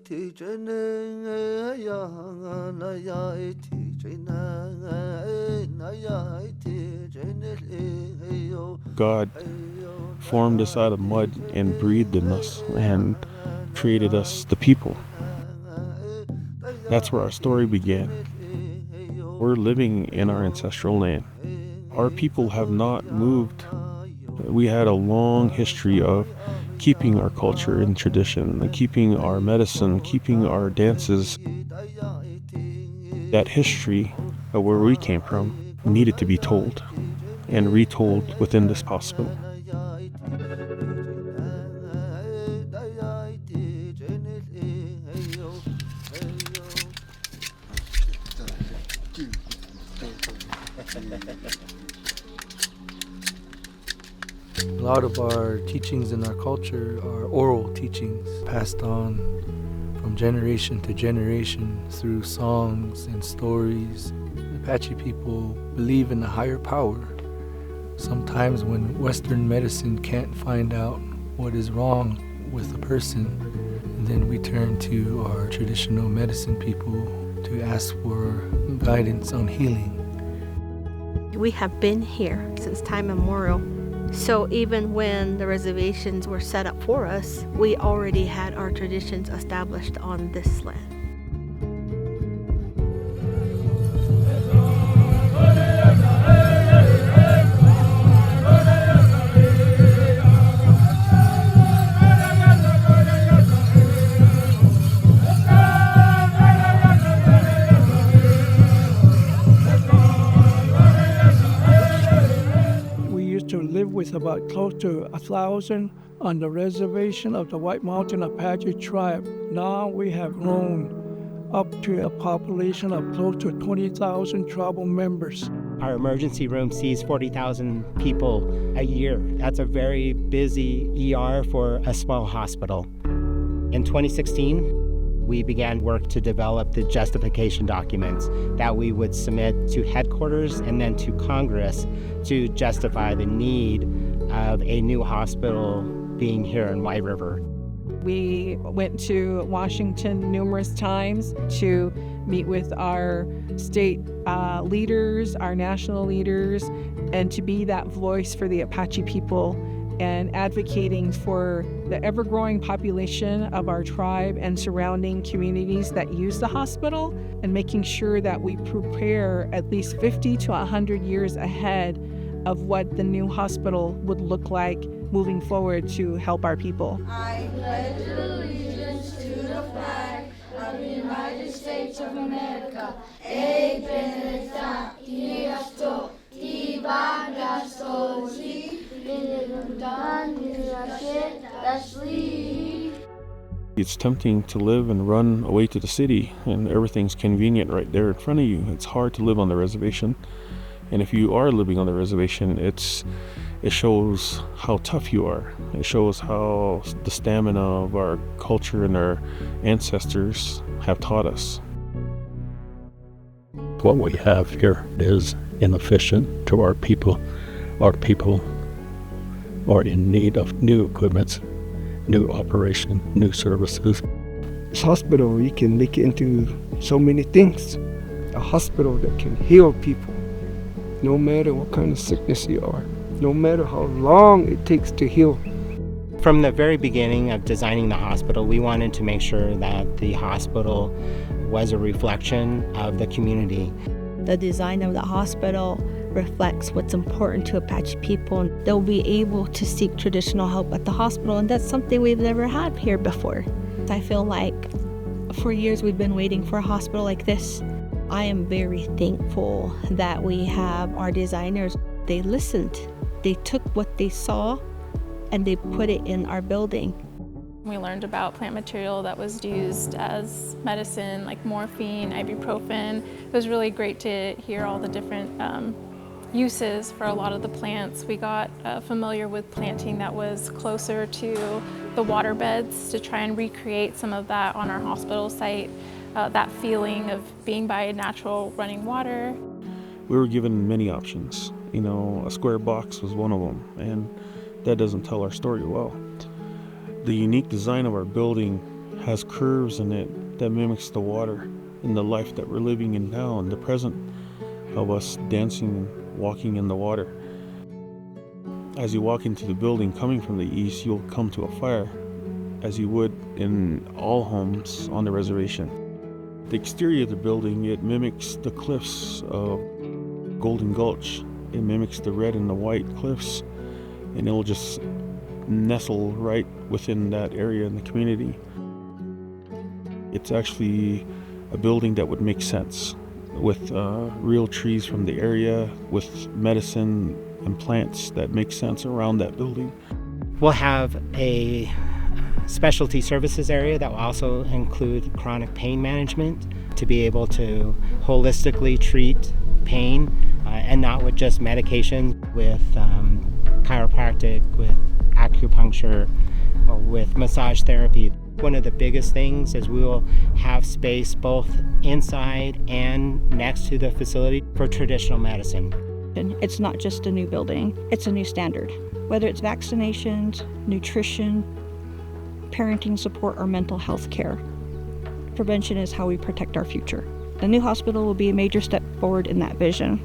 God formed us out of mud and breathed in us and created us the people. That's where our story began. We're living in our ancestral land. Our people have not moved. We had a long history of keeping our culture and tradition, keeping our medicine, keeping our dances. That history of where we came from needed to be told and retold within this hospital. A lot of our teachings in our culture are oral teachings passed on from generation to generation through songs and stories. Apache people believe in a higher power. Sometimes when Western medicine can't find out what is wrong with a person, then we turn to our traditional medicine people to ask for guidance on healing. We have been here since time immemorial. So even when the reservations were set up for us, we already had our traditions established on this land. To live with about close to 1,000 on the reservation of the White Mountain Apache Tribe. Now we have grown up to a population of close to 20,000 tribal members. Our emergency room sees 40,000 people a year. That's a very busy ER for a small hospital. In 2016, we began work to develop the justification documents that we would submit to headquarters and then to Congress to justify the need of a new hospital being here in White River. We went to Washington numerous times to meet with our state leaders, our national leaders, and to be that voice for the Apache people and advocating for the ever-growing population of our tribe and surrounding communities that use the hospital, and making sure that we prepare at least 50 to 100 years ahead of what the new hospital would look like moving forward to help our people. I pledge allegiance to the flag of the United States of America, and It's tempting to live and run away to the city, and everything's convenient right there in front of you. It's hard to live on the reservation. And if you are living on the reservation, it shows how tough you are. It shows how the stamina of our culture and our ancestors have taught us. What we have here is inefficient to our people. Our people are in need of new equipment, new operation, new services. This hospital, we can make it into so many things. A hospital that can heal people, no matter what kind of sickness you are, no matter how long it takes to heal. From the very beginning of designing the hospital, we wanted to make sure that the hospital was a reflection of the community. The design of the hospital reflects what's important to Apache people. They'll be able to seek traditional help at the hospital, and that's something we've never had here before. I feel like for years we've been waiting for a hospital like this. I am very thankful that we have our designers. They listened. They took what they saw and they put it in our building. We learned about plant material that was used as medicine, like morphine, ibuprofen. It was really great to hear all the different uses for a lot of the plants. We got familiar with planting that was closer to the water beds to try and recreate some of that on our hospital site, that feeling of being by natural running water. We were given many options. You know, a square box was one of them, and that doesn't tell our story well. The unique design of our building has curves in it that mimics the water and the life that we're living in now, and the present of us dancing and walking in the water. As you walk into the building coming from the east, you'll come to a fire, as you would in all homes on the reservation. The exterior of the building, it mimics the cliffs of Golden Gulch. It mimics the red and the white cliffs, and it'll just nestle right within that area in the community. It's actually a building that would make sense with real trees from the area, with medicine and plants that make sense around that building. We'll have a specialty services area that will also include chronic pain management to be able to holistically treat pain and not with just medication, with chiropractic, with acupuncture, or with massage therapy. One of the biggest things is we will have space both inside and next to the facility for traditional medicine. It's not just a new building, it's a new standard. Whether it's vaccinations, nutrition, parenting support, or mental health care, prevention is how we protect our future. The new hospital will be a major step forward in that vision.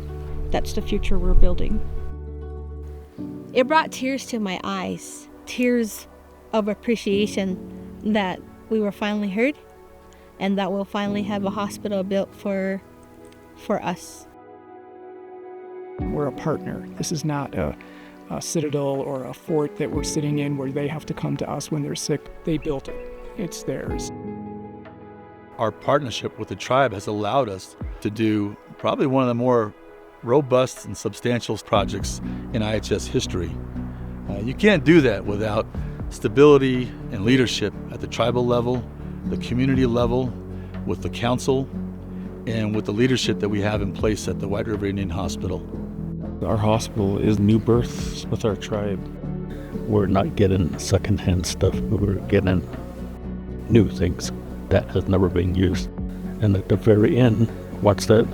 That's the future we're building. It brought tears to my eyes, tears of appreciation that we were finally heard and that we'll finally have a hospital built for us. We're a partner. This is not a citadel or a fort that we're sitting in where they have to come to us when they're sick. They built it. It's theirs. Our partnership with the tribe has allowed us to do probably one of the more robust and substantial projects in IHS history. You can't do that without stability and leadership at the tribal level, the community level, with the council, and with the leadership that we have in place at the Whiteriver Indian Hospital. Our hospital is new births with our tribe. We're not getting secondhand stuff, but we're getting new things that has never been used. And at the very end, once that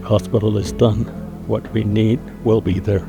hospital is done, what we need will be there.